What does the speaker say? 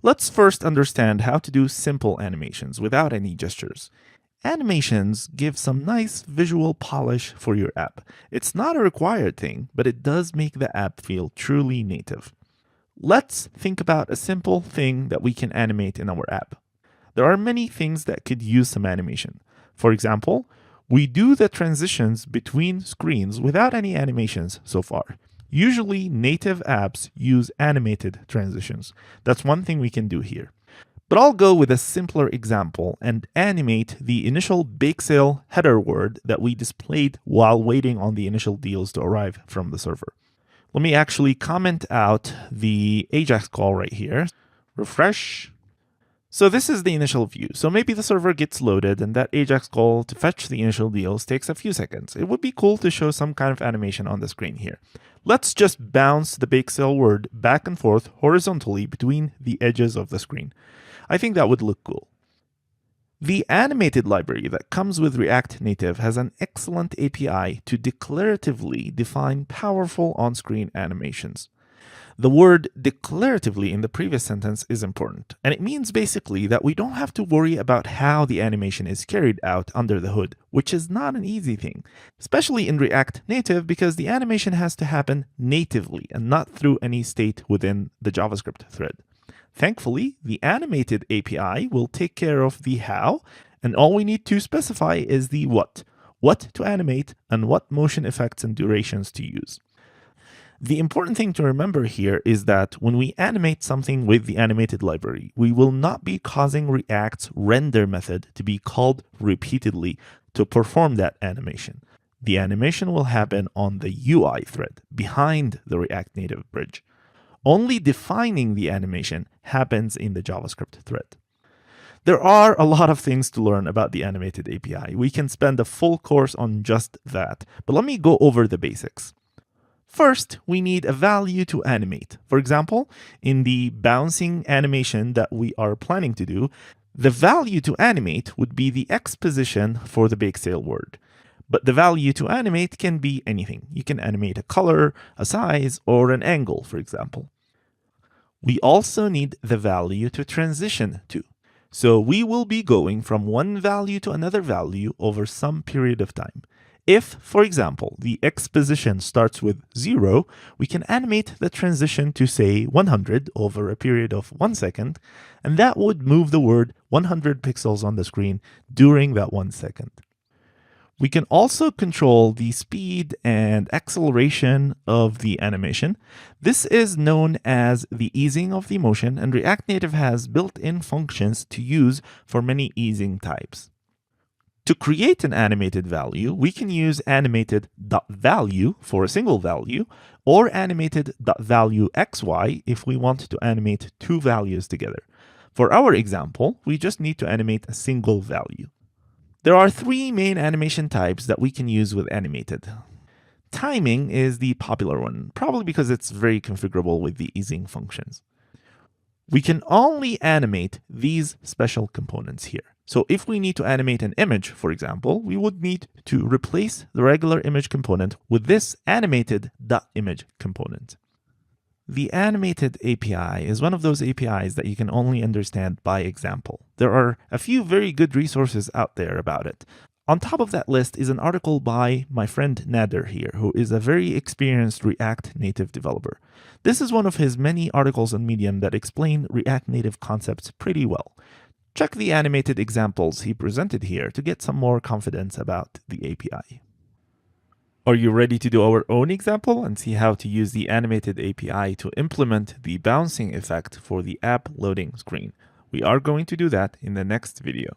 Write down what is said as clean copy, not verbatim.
Let's first understand how to do simple animations without any gestures. Animations give some nice visual polish for your app. It's not a required thing, but it does make the app feel truly native. Let's think about a simple thing that we can animate in our app. There are many things that could use some animation. For example, we do the transitions between screens without any animations so far. Usually, native apps use animated transitions. That's one thing we can do here. But I'll go with a simpler example and animate the initial bake sale header word that we displayed while waiting on the initial deals to arrive from the server. Let me actually comment out the AJAX call right here. Refresh. So this is the initial view. So maybe the server gets loaded and that AJAX call to fetch the initial deals takes a few seconds. It would be cool to show some kind of animation on the screen here. Let's just bounce the bake sale word back and forth horizontally between the edges of the screen. I think that would look cool. The animated library that comes with React Native has an excellent API to declaratively define powerful on-screen animations. The word declaratively in the previous sentence is important, and it means basically that we don't have to worry about how the animation is carried out under the hood, which is not an easy thing, especially in React Native because the animation has to happen natively and not through any state within the JavaScript thread. Thankfully, the animated API will take care of the how, and all we need to specify is the what to animate, and what motion effects and durations to use. The important thing to remember here is that when we animate something with the animated library, we will not be causing React's render method to be called repeatedly to perform that animation. The animation will happen on the UI thread behind the React Native bridge. Only defining the animation happens in the JavaScript thread. There are a lot of things to learn about the animated API. We can spend a full course on just that, but let me go over the basics. First, we need a value to animate. For example, in the bouncing animation that we are planning to do, the value to animate would be the X position for the bake sale word. But the value to animate can be anything. You can animate a color, a size, or an angle, for example. We also need the value to transition to. So we will be going from one value to another value over some period of time. If, for example, the X position starts with 0, we can animate the transition to, say, 100 over a period of 1 second, and that would move the word 100 pixels on the screen during that 1 second. We can also control the speed and acceleration of the animation. This is known as the easing of the motion, and React Native has built-in functions to use for many easing types. To create an animated value, we can use animated.value for a single value, or animated.valueXY if we want to animate two values together. For our example, we just need to animate a single value. There are three main animation types that we can use with animated. Timing is the popular one, probably because it's very configurable with the easing functions. We can only animate these special components here. So if we need to animate an image, for example, we would need to replace the regular image component with this animated.image component. The animated API is one of those APIs that you can only understand by example. There are a few very good resources out there about it. On top of that list is an article by my friend Nader here, who is a very experienced React Native developer. This is one of his many articles on Medium that explain React Native concepts pretty well. Check the animated examples he presented here to get some more confidence about the API. Are you ready to do our own example and see how to use the animated API to implement the bouncing effect for the app loading screen? We are going to do that in the next video.